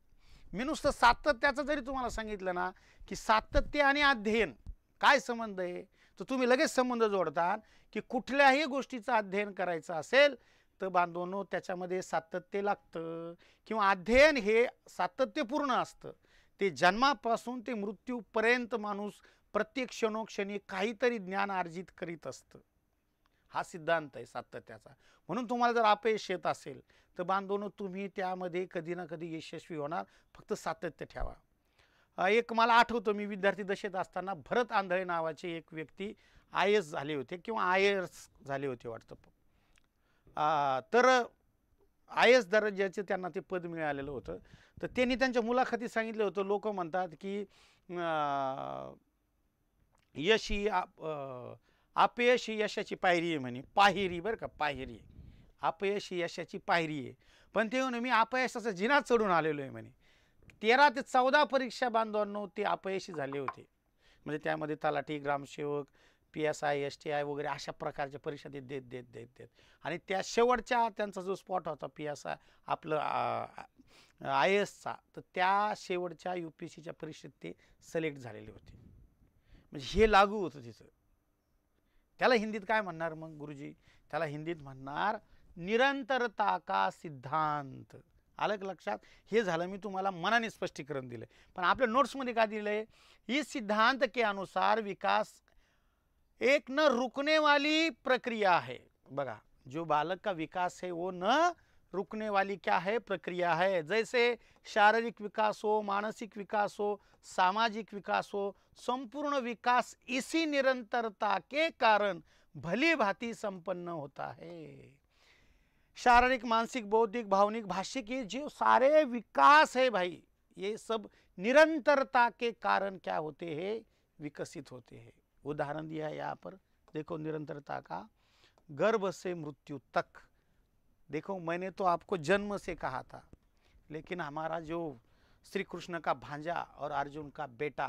मी नुसतं सातत्याचं जरी तुम्हाला सांगितलं ना की सातत्य आणि अध्ययन काय संबंध आहे, तर तुम्ही लगेच संबंध जोडता की कुठल्याही गोष्टीचं अध्ययन करायचं असेल तर बांधवांनो त्याच्यामध्ये सातत्य लागतं, किंवा अध्ययन हे सातत्यपूर्ण असतं. ते जन्मापासून ते मृत्यूपर्यंत माणूस प्रत्येक क्षणोक्षणी काहीतरी ज्ञान अर्जित करीत असतं. हा सिद्धांत आहे सातत्याचा. म्हणून तुम्हाला जर अपयश येत असेल तर बांधवांनो तुम्ही त्यामध्ये कधी ना कधी यशस्वी होणार, फक्त सातत्य ठेवा. एक मला आठवतं, मी विद्यार्थी दशेत असताना भरत आंधळे नावाचे एक व्यक्ती IAS झाले होते किंवा IAS झाले होते वाटतं. तर IAS दर्जाचे त्यांना ते पद मिळालेलं होतं. तर त्यांनी त्यांच्या मुलाखतीत सांगितलं होतं, लोक म्हणतात की यश ही अपयश ही यशाची पायरी आहे म्हणे. पायरी बरं का, पायरी. अपयश ही यशाची पायरी आहे. पण ते म्हणे मी अपयशाचा जिना चढून आलेलो आहे म्हणे. 13 ते 14 परीक्षा बांधवांनो ते अपयशी झाले होते. म्हणजे त्यामध्ये तलाठी, ग्रामसेवक, PSI STI वगैरे अशा प्रकारच्या परीक्षा देत देत देत देत आणि त्या शेवटच्या त्यांचा जो स्पॉट होता PSI आपलं IASचा, तर त्या शेवटच्या UPSCच्या परीक्षेत ते सिलेक्ट झालेले होते. म्हणजे हे लागू होतं तिथं. त्याला हिंदीत काय म्हणणार मग गुरुजी? त्याला हिंदीत म्हणणार निरंतरता का सिद्धांत. आलं का लक्षात? हे झालं मी तुम्हाला मनाने स्पष्टीकरण दिलं. पण आपल्या नोट्समध्ये काय दिलंय? इस सिद्धांत के अनुसार विकास एक न रुकने वाली प्रक्रिया है. बघा, जो बालक का विकास है वो न रुकने वाली क्या है? प्रक्रिया है. जैसे शारीरिक विकास हो, मानसिक विकास हो, सामाजिक विकास हो, संपूर्ण विकास इसी निरंतरता के कारण भली भांति संपन्न होता है. शारीरिक, मानसिक, बौद्धिक, भावनिक, भाषिक, ये जो सारे विकास है भाई, ये सब निरंतरता के कारण क्या होते हैं? विकसित होते हैं. उदाहरण दिया है यहाँ पर, देखो निरंतरता का. गर्भ से मृत्यु तक. देखो मैंने तो आपको जन्म से कहा था, लेकिन हमारा जो श्री कृष्ण का भांजा और अर्जुन का बेटा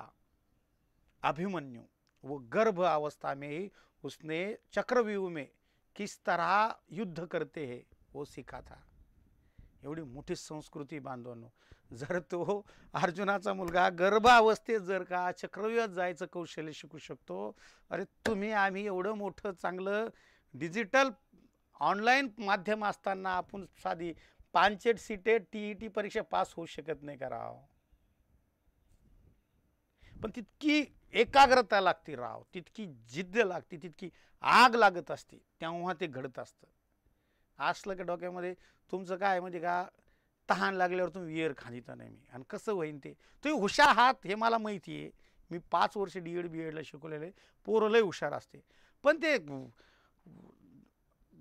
अभिमन्यु, वो गर्भ अवस्था में ही उसने चक्रव्यूह में किस तरह युद्ध करते हैं वो सीखा था. एवढी मोठी संस्कृती बांधवांनो. जर तो अर्जुनाचा मुलगा गर्भावस्थेत जर का चक्रव्यूहात जायचं कौशल्य शिकू शकतो, अरे तुम्ही आम्ही एवढं मोठं चांगलं डिजिटल ऑनलाईन माध्यम असताना आपण साधी 5 सीटेड TET परीक्षा पास होऊ शकत नाही का राव? पण तितकी एकाग्रता लागते राव, तितकी जिद्द लागते, तितकी आग लागत असते, तेव्हा ते घडत असतं. असलं का डोक्यामध्ये तुमचं काय म्हणजे का, तहान लागल्यावर तुम्ही विहीर खांदिता नाही मी, आणि कसं होईन ते. तुम्ही हुशार आहात हे मला माहिती आहे. मी 5 वर्ष DED BEDला शिकवलेले. पोरं लय हुशार असते, पण ते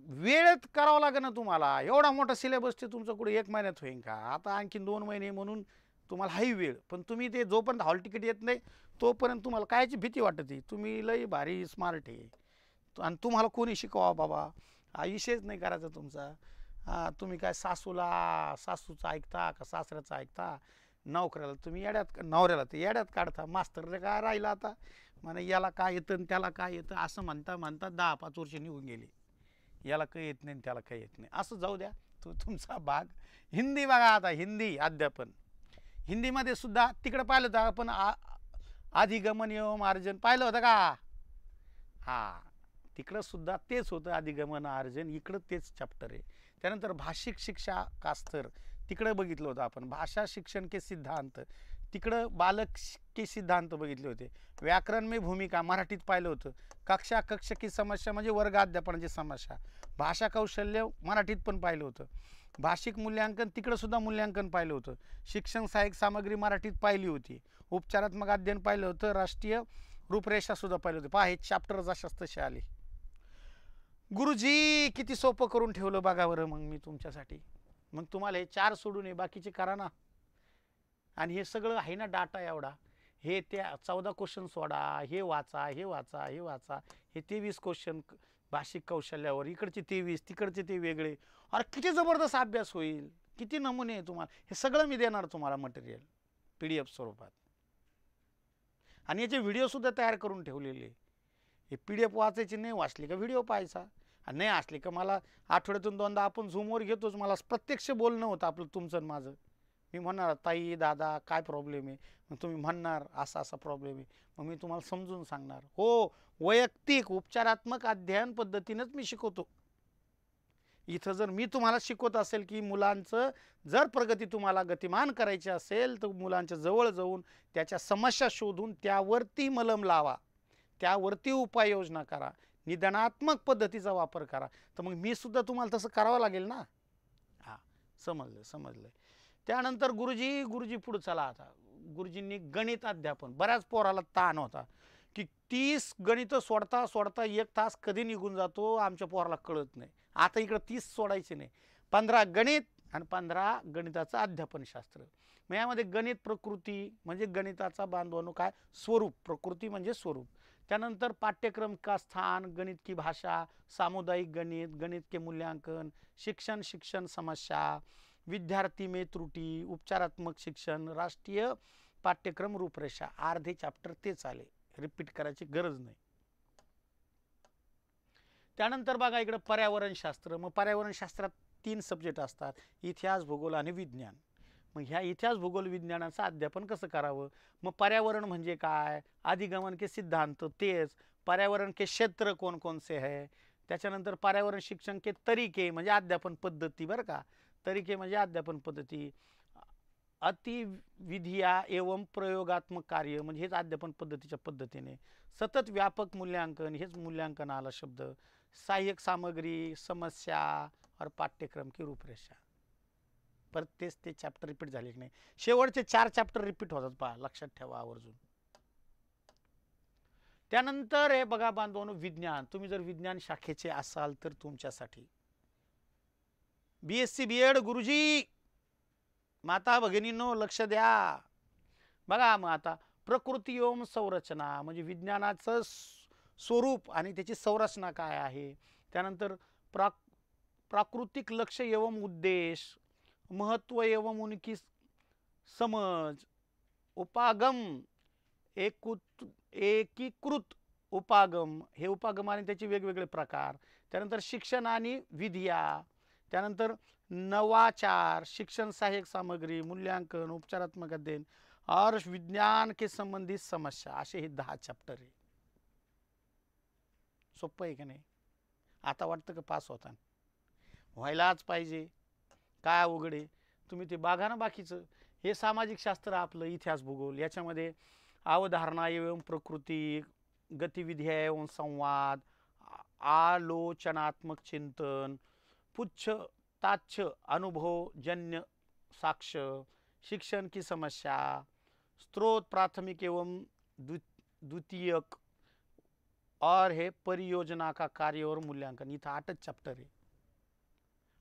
वेळेत करावं लागेल ना तुम्हाला. एवढा मोठा सिलेबस ते तुमच्याकडे 1 महिन्यात होईन का? आता आणखी 2 महिने म्हणून तुम्हाला हाही वेळ, पण तुम्ही ते जोपर्यंत हॉल तिकीट येत नाही तोपर्यंत तुम्हाला कायची भीती वाटते. तुम्ही लय भारी स्मार्ट आहे, आणि तुम्हाला कोणी शिकवा बाबा, हा विषयच नाही करायचा तुमचा. तुम्ही काय सासूचं ऐकता का सासऱ्याचं ऐकता? नोकऱ्याला तुम्ही नवऱ्याला तर येड्यात काढता. मास्तर काय राहिला आता, म्हणे याला काय येतं त्याला काय येतं असं म्हणता म्हणता 10-5 वर्ष निघून गेली. याला काही येत नाही त्याला काही येत नाही, असं जाऊ द्या. तो तुमचा भाग. हिंदी बघा आता, हिंदी अध्यापन. हिंदीमध्ये सुद्धा तिकडे पाहिलं होतं आपण, अधिगमन एवं मार्जन पाहिलं होतं का? हा, तिकडं सुद्धा तेच होतं, अधिगमन अर्जन. इकडं तेच चॅप्टर आहे. त्यानंतर भाषिक शिक्षा का स्तर तिकडे बघितलं होतं आपण. भाषा शिक्षण के सिद्धांत तिकडं बालक के सिद्धांत बघितले होते. व्याकरण में भूमिका मराठीत पाहिलं होतं. कक्ष की समस्या म्हणजे वर्ग अध्यापनाची समस्या. भाषा कौशल्य मराठीत पण पाहिलं होतं. भाषिक मूल्यांकन तिकडं सुद्धा मूल्यांकन पाहिलं होतं. शिक्षण सहाय्यक सामग्री मराठीत पाहिली होती. उपचारात्मक अध्ययन पाहिलं होतं. राष्ट्रीय रूपरेषा सुद्धा पाहिलं होतं. पहा, हे चॅप्टर जशाच तसे आले. गुरुजी किती सोपं करून ठेवलं बघा बरं मग मी तुमच्यासाठी. मग तुम्हाला हे 4 सोडून हे बाकीचे करा ना. आणि हे सगळं आहे ना डाटा एवढा, हे त्या 14 क्वेश्चन सोडा, हे वाचा, हे वाचा, हे वाचा, हे 23 क्वेश्चन भाषिक कौशल्यावर, इकडचे 23 तिकडचे ते वेगळे. अरे किती जबरदस्त अभ्यास होईल, किती नमुने आहे तुम्हाला. हे सगळं मी देणार तुम्हाला मटेरियल PDF स्वरूपात. आणि याचे व्हिडिओ सुद्धा तयार करून ठेवलेले. हे PDF वाचायचे नाही, वाचले का व्हिडिओ पाहायचा, आणि नाही असले का मला आठवड्यातून 2दा आपण झूमवर घेतोच. मला प्रत्यक्ष बोलणं होतं आपलं तुमचं आणि माझं. मी म्हणणार ताई दादा काय प्रॉब्लेम आहे, मग तुम्ही म्हणणार असा असा प्रॉब्लेम आहे, मग मी तुम्हाला समजून सांगणार. हो, वैयक्तिक उपचारात्मक अध्ययन पद्धतीनेच मी शिकवतो. इथं जर मी तुम्हाला शिकवत असेल की मुलांचं जर प्रगती तुम्हाला गतिमान करायची असेल तर मुलांच्या जवळ जाऊन त्याच्या समस्या शोधून त्यावरती मलम लावा, त्यावरती उपाययोजना करा, निदानात्मक पद्धतीचा वापर करा. तर मग मी सुद्धा तुम्हाला तसं करावं लागेल ना. हां, समजलं. त्यानंतर गुरुजी पुढे चला. आता गुरुजींनी गणित अध्यापन. बऱ्याच पोराला ताण होता की 30 गणित सोडता 1 तास कधी निघून जातो आमच्या पोराला कळत नाही. आता इकडं 30 सोडायचे नाही, 15 गणित आणि 15 गणिताचं अध्यापनशास्त्र. मग यामध्ये गणित प्रकृती म्हणजे गणिताचा बांधवानो काय स्वरूप, प्रकृती म्हणजे स्वरूप. त्यानंतर पाठ्यक्रम का स्थान, गणित की भाषा, सामुदायिक गणित, गणित के मूल्यांकन, शिक्षण समस्या, विद्यार्थी में त्रुटि, उपचारात्मक शिक्षण, राष्ट्रीय पाठ्यक्रम रूपरेषा. अर्धे चॅप्टर तेच आले, रिपीट करायची गरज नाही. त्यानंतर बघा इकडं पर्यावरणशास्त्र. मग पर्यावरणशास्त्रात 3 सब्जेक्ट असतात, इतिहास, भूगोल आणि विज्ञान. मग ह्या इतिहास, भूगोल, विज्ञानाचं अध्यापन कसं करावं? मग पर्यावरण म्हणजे काय? अधिगमन के सिद्धांत तेच. पर्यावरण के क्षेत्र कौन कौन से है? त्याच्यानंतर पर्यावरण शिक्षण के तरीके म्हणजे अध्यापन पद्धती, बरं का. तरीके म्हणजे अध्यापन पद्धती. अतिविधिया एवं प्रयोगात्मक कार्य म्हणजे हेच अध्यापन पद्धतीच्या पद्धतीने. सतत व्यापक मूल्यांकन हेच मूल्यांकन आला शब्द. सहाय्यक सामग्री, समस्या और पाठ्यक्रम की रूपरेषा. परत तेच ते चॅप्टर रिपीट झाले की नाही. शेवटचे 4 चॅप्टर रिपीट होतात पहा, लक्षात ठेवा आवर्जून. त्यानंतर हे बघा बांधवांनो, विज्ञान. तुम्ही जर विज्ञान शाखेचे असाल तर तुमच्यासाठी BSc BEd गुरुजी, माता भगिनींनो लक्ष द्या. बघा मग आता प्रकृती एवं संरचना म्हणजे विज्ञानाचं स्वरूप आणि त्याची संरचना काय आहे. त्यानंतर प्राकृतिक लक्ष्य एवं उद्देश, महत्व एवं उनकी समज, उपागम, एकीकृत उपागम, हे उपागम आणि त्याचे वेगवेगळे प्रकार. त्यानंतर शिक्षण आणि विधिया. त्यानंतर नवाचार, शिक्षण सहाय्यक सामग्री, मूल्यांकन, उपचारात्मक अध्ययन और विज्ञान के संबंधित समस्या. असे हे 10 चॅप्टर आहे. सोपं आहे की नाही? आता वाटतं का पास होता? व्हायलाच पाहिजे. काय अवघड आहे? तुम्ही ते बघा ना बाकीचं. हे सामाजिक शास्त्र आपलं, इतिहास, भूगोल. याच्यामध्ये अवधारणा एवं प्रकृती, गतिविधी एवं संवाद, आलोचनात्मक चिंतन, पुच्छ ताच्छ अनुभवजन्य साक्ष्य, शिक्षण की समस्या, स्रोत प्राथमिक एवं द्वितीयक और हे परियोजना का कार्य और मूल्यांकन. इथं 8च चॅप्टर आहे.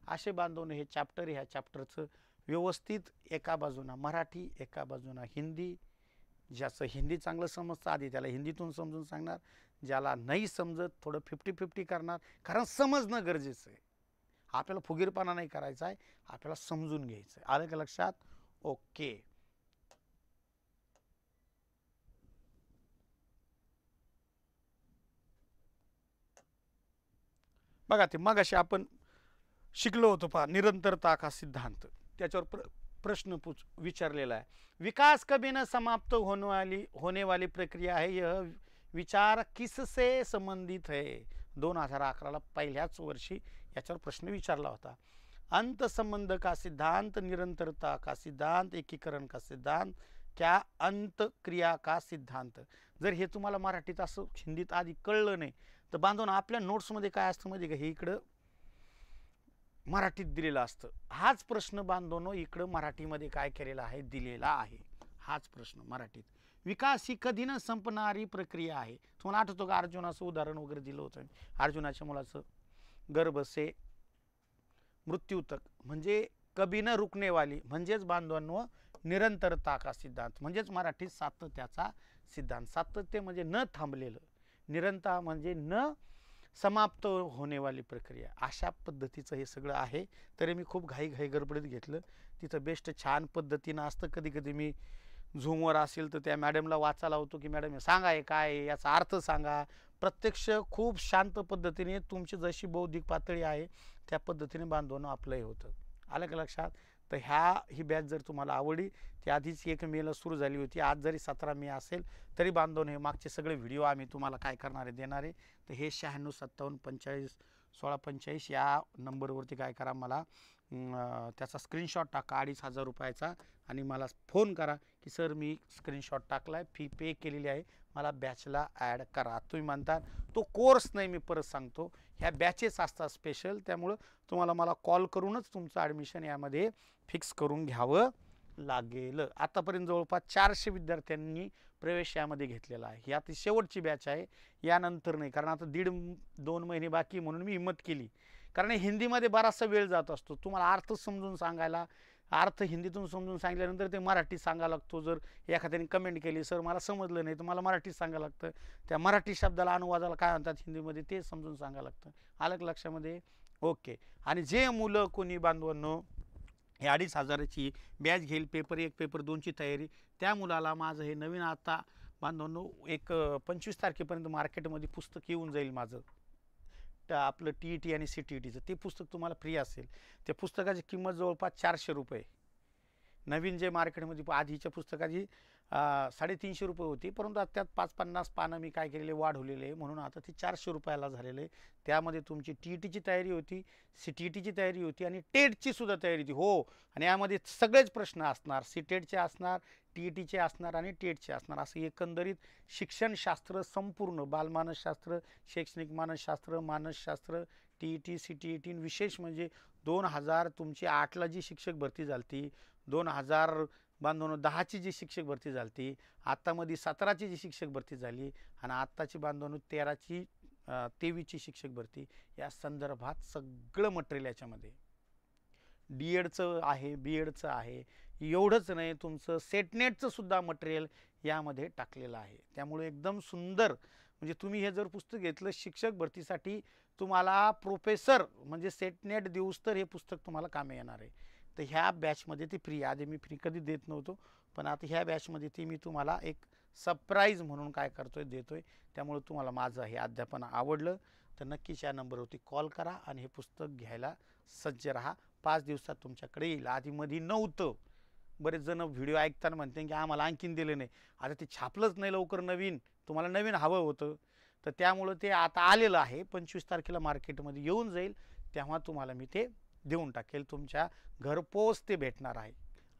असे बांधून हे चॅप्टर, ह्या चॅप्टरचं व्यवस्थित एका बाजूना मराठी, एका बाजूना हिंदी. ज्याचं हिंदी चांगलं समजतं आधी त्याला हिंदीतून समजून सांगणार, ज्याला नाही समजत थोडं 50-50 करणार, कारण समजणं गरजेचं आहे. आपल्याला फुगीरपणा नाही करायचा आहे, आपल्याला समजून घ्यायचं आहे. आलं का लक्षात? ओके. बघा ते मगाशी आपण शिकलो होतो पहा, निरंतरता का सिद्धांत. त्याच्यावर प्रश्न विचारलेला आहे. विकास कभी न समाप्त होने वाली प्रक्रिया है, यह विचार किससे संबंधित है. 2011ला पहिल्याच वर्षी याच्यावर प्रश्न विचारला होता. अंत संबंध का सिद्धांत, निरंतरता का सिद्धांत, एकीकरण का सिद्धांत, क्या अंत क्रिया का सिद्धांत. जर हे तुम्हाला मराठीत असं हिंदीत आधी कळलं नाही तर बांधून आपल्या नोट्समध्ये काय असतं मध्ये का, हे इकडं मराठीत दिलेलं असतं. हाच प्रश्न बांधून इकडं मराठीमध्ये काय केलेला आहे, दिलेला आहे. हाच प्रश्न मराठीत. विकास ही कधी न संपणारी प्रक्रिया आहे. तुम्हाला आठवतो का अर्जुनाचं उदाहरण वगैरे दिलं होतं. अर्जुनाच्या मुलाचं गर्भ से मृत्यू तक म्हणजे कभी न रुकणे वाली म्हणजेच बांधवांनो निरंतरता का सिद्धांत म्हणजेच मराठीत सातत्याचा सिद्धांत. सातत्य म्हणजे न थांबलेलं, निरंतर म्हणजे न समाप्त होणे वाली प्रक्रिया. अशा पद्धतीचं हे सगळं आहे. तरी मी खूप घाई गडबडीत घेतलं. तिथं बेस्ट छान पद्धतीनं असतं. कधी कधी मी झूमवर असेल तर त्या मॅडमला वाचायला होतो की मॅडम सांगा हे काय, याचा अर्थ सांगा. प्रत्यक्ष खूप शांत पद्धतीने तुमची जशी बौद्धिक पातळी आहे त्या पद्धतीने बांधवणं आपलं हे होतं. आलं का लक्षात? तर ही बॅच जर तुम्हाला आवडली, ती आधीच 1 मेला सुरू झाली होती. आज जरी 17 मे असेल तरी बांधवणं हे मागचे सगळे व्हिडिओ आम्ही तुम्हाला काय करणार आहे, देणार आहे. तर हे 96 57 45 16 45 या नंबरवरती काय करा, मला त्याचा स्क्रीनशॉट टाका 2,500 रुपयाचा आणि मला फोन करा की सर मी स्क्रीनशॉट टाकला आहे, फी पे केलेली आहे, मला बॅचला ॲड करा. तुम्ही म्हणता तो कोर्स नाही, मी परत सांगतो ह्या बॅचेस असतात स्पेशल, त्यामुळं तुम्हाला मला कॉल करूनच तुमचं ॲडमिशन यामध्ये फिक्स करून घ्यावं लागेल. आतापर्यंत जवळपास 400 विद्यार्थ्यांनी प्रवेश यामध्ये घेतलेला आहे. ही आता शेवटची बॅच आहे, यानंतर नाही, कारण आता 1.5-2 महिने बाकी म्हणून मी हिंमत केली. कारण हिंदीमध्ये बराचसा वेळ जात असतो. तुम्हाला अर्थ समजून सांगायला, अर्थ हिंदीतून समजून सांगितल्यानंतर ते मराठीत सांगायला लागतो. जर एखाद्याने कमेंट केली सर मला समजलं नाही तर मला मराठीत सांगायला लागतं. त्या मराठी शब्दाला अनुवादाला काय म्हणतात हिंदीमध्ये ते समजून सांगायला लागतं. आलं का लक्षामध्ये? ओके. आणि जे मुलं कोणी बांधवांनो हे 2,500ची बॅच घेईल, पेपर 1 पेपर 2ची तयारी, त्या मुलाला माझं हे नवीन आता बांधवांनो एक 25 तारखेपर्यंत मार्केटमध्ये पुस्तक येऊन जाईल माझं. आपलं TET आणि CTETचं ते पुस्तक तुम्हाला फ्री असेल. त्या पुस्तकाची किंमत जवळपास 400 रुपये. नवीन जे मार्केटमध्ये आधीच्या पुस्तकाची 350 रुपये होती, परंतु आता त्यात 5-50 पानं मी काय केलेले वाढवलेले आहे, म्हणून आता ती 400 रुपयाला झालेलं आहे. त्यामध्ये तुमची TETची तयारी होती, CTETची तयारी होती आणि टेटची सुद्धा तयारी होती. हो, आणि यामध्ये सगळेच प्रश्न असणार, CTETचे असणार, TETचे असणार आणि टेटचे असणार. असं एकंदरीत शिक्षणशास्त्र संपूर्ण बालमानसशास्त्र, शैक्षणिक मानसशास्त्र, मानसशास्त्र, TET, CTET विशेष म्हणजे 2000 तुमची 8ला जी शिक्षक भरती झाली, 2000 बांधवांनो 10ची जी शिक्षक भरती झाली, आत्तामध्ये 17ची जी शिक्षक भरती झाली आणि आत्ताची बांधवांनो 13ची 23ची शिक्षक भरती, या संदर्भात सगळं मटेरियल याच्यामध्ये DEDचं आहे, BEDचं आहे. एवढंच नाही, तुमचं सेटनेटचं सुद्धा मटेरियल यामध्ये टाकलेलं आहे. त्यामुळे एकदम सुंदर, म्हणजे तुम्ही हे जर पुस्तक घेतलं शिक्षक भरतीसाठी, तुम्हाला प्रोफेसर म्हणजे सेटनेट देऊस तर हे पुस्तक तुम्हाला कामी येणार आहे. तर ह्या बॅचमध्ये ती फ्री, आधी मी फ्री कधी देत नव्हतो, पण आता ह्या बॅचमध्ये ती मी तुम्हाला एक सरप्राईज म्हणून काय करतोय, देतोय. त्यामुळे तुम्हाला माझं हे अध्यापन आवडलं तर नक्कीच या नंबरवरती कॉल करा आणि हे पुस्तक घ्यायला सज्ज राहा. 5 दिवसात तुमच्याकडे येईल. आधीमध्ये नव्हतं. बरेच जण व्हिडिओ ऐकताना म्हणते की आम्हाला आणखीन दिले नाही. आता ते छापलंच नाही लवकर नवीन, तुम्हाला नवीन हवं होतं, तर त्यामुळं ते आता आलेलं आहे. 25 तारखेला मार्केटमध्ये येऊन जाईल, तेव्हा तुम्हाला मी ते देऊन टाकेल. तुमच्या घरपोच ते भेटणार आहे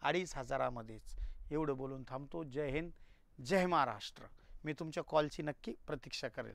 2500मध्येच. एवढं बोलून थांबतो. जय हिंद, जय महाराष्ट्र. मी तुमच्या कॉलची नक्की प्रतीक्षा करेल.